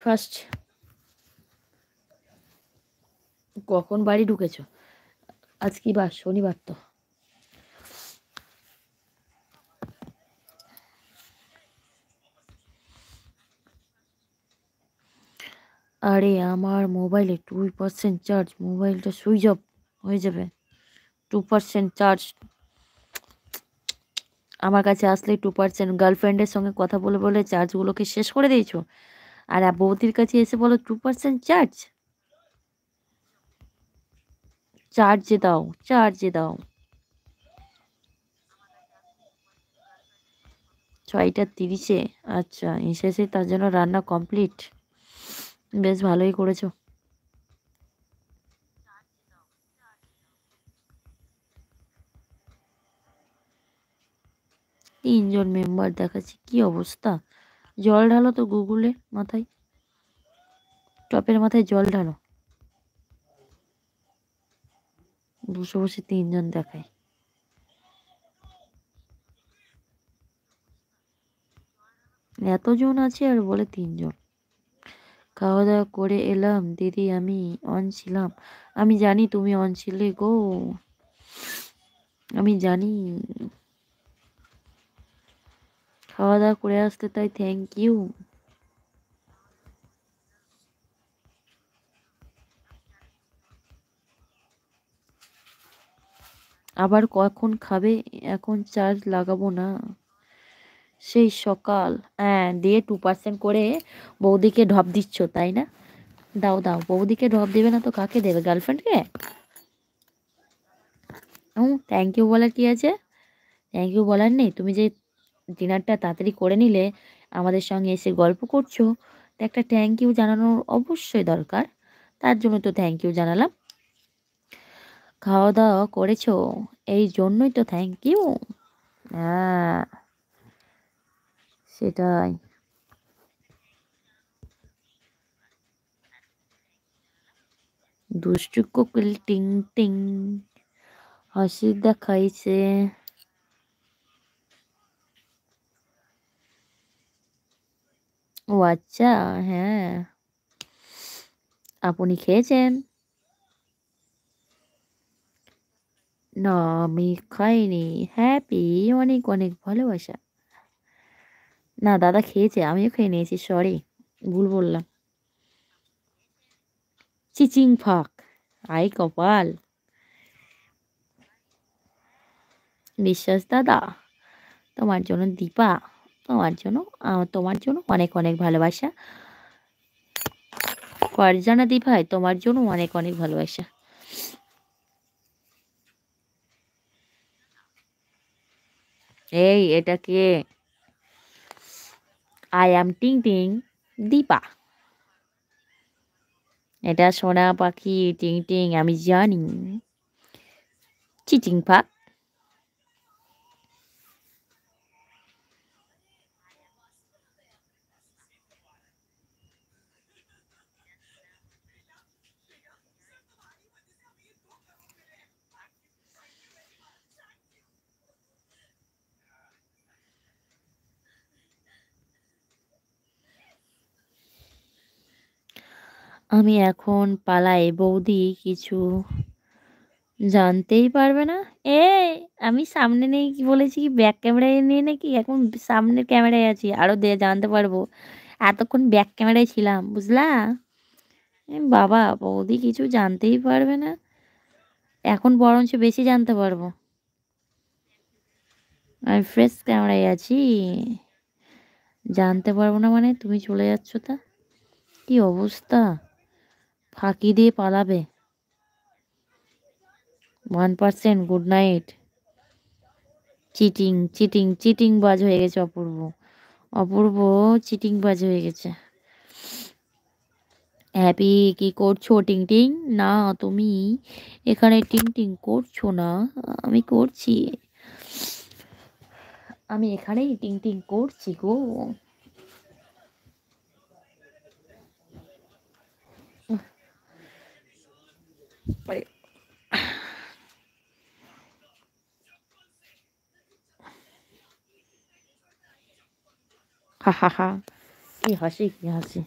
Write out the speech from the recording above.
First কখন বাড়ি ঢুকেছো? আজ কি বার? শনিবার তো। আরে আমার মোবাইলে 2% চার্জ, মোবাইলটা সুইচ অফ হয়ে যাবে। 2% চার্জ আমার কাছে আসলে 2%, গার্লফ্রেন্ডের সঙ্গে কথা বলে বলে চার্জগুলোকে শেষ করে দিয়েছো, আর বৌদির কাছে এসে বলো 2% চার্জ। চার্জে দাও, চার্জে দাও। 6:30। আচ্ছা, এসেছে তার জন্য রান্না কমপ্লিট। বেশ ভালোই করেছো। 3জন মেম্বার দেখাচ্ছে, কি অবস্থা। জল ঢালো তো গুগলে মাথায়, টপের মাথায় জল ঢালো। বসে বসে 3জন দেখায়। এতজন আছে আর বলে 3জন। খাওয়া দাওয়া করে এলাম দিদি, আমি অন ছিলাম। আমি জানি তুমি অন ছিলে গো, আমি জানি। খাওয়া দাওয়া করে আসতে তাই থ্যাংক ইউ। আবার কখন খাবে? এখন চার্জ লাগাবো না, সেই সকাল। হ্যাঁ, দিয়ে 2% করে বৌদিকে ঢপ দিচ্ছ তাই না? দাও দাও, বৌদিকে ঢপ দেবে না তো কাকে দেবে? গার্লফ্রেন্ডকে? হুম, থ্যাংক ইউ বলার কি আছে? থ্যাংক ইউ বলার নেই? তুমি যে ডিনারটা তাড়াতাড়ি করে নিলে, আমাদের সঙ্গে এসে গল্প করছো, তো একটা থ্যাংক ইউ জানানোর অবশ্যই দরকার। তার জন্য তো থ্যাংক ইউ জানালাম। খাওয়া দাওয়া করেছো, এই জন্যই তো থ্যাংক ইউ। হ্যাঁ, সেটাই। দুষ্টু কোকিল টিং টিং হাসি দেখাইছে। ও আচ্ছা, হ্যাঁ। আপনি খেয়েছেন? না, আমি খাইনি। হ্যাপি, অনেক অনেক ভালোবাসা। না, দাদা খেয়েছে, আমিও খেয়ে নিয়েছি, সরি, ভুল বললাম। চিচিং ফাক, আই কপাল। বিশ্বাস দাদা, তোমার জন্য দীপা, তোমার জন্য, তোমার জন্য অনেক অনেক ভালোবাসা। ফারজানা দি ভাই, তোমার জন্য অনেক অনেক ভালোবাসা। এই, এটা কে? আই অ্যাম টিং টিং দীপা। এটা সোনা পাখি টিং টিং, আমি জানি। চিচিং ফাক। আমি এখন পালাই, বৌদি কিছু জানতেই পারবে না। এ, আমি সামনে নেই কি বলেছি, কি ব্যাক ক্যামেরায় নিয়ে নাকি এখন সামনের ক্যামেরায় আছি, আরো জানতে পারবো। এতক্ষণ ব্যাক ক্যামেরায় ছিলাম, বুঝলা? বাবা, বৌদি কিছু জানতেই পারবে না, এখন বরঞ্চ বেশি জানতে পারবো। আমি ফ্রেশ ক্যামেরায় আছি, জানতে পারবো না মানে? তুমি চলে যাচ্ছ তা? কি অবস্থা, ফাঁকি দিয়ে পালাবে। 1%, good night. Cheating cheating cheating বাজ হয়ে গেছে অপূর্ব। অপূর্ব চিটিং বাজ হয়ে গেছে। হ্যাপি, কি করছো টিং টিং? না, তুমি এখানে টিং টিং করছো না, আমি করছি। আমি এখানেই টিং টিং করছি গো। আরে, হা হা হা, কি হাসি, কি হাসি।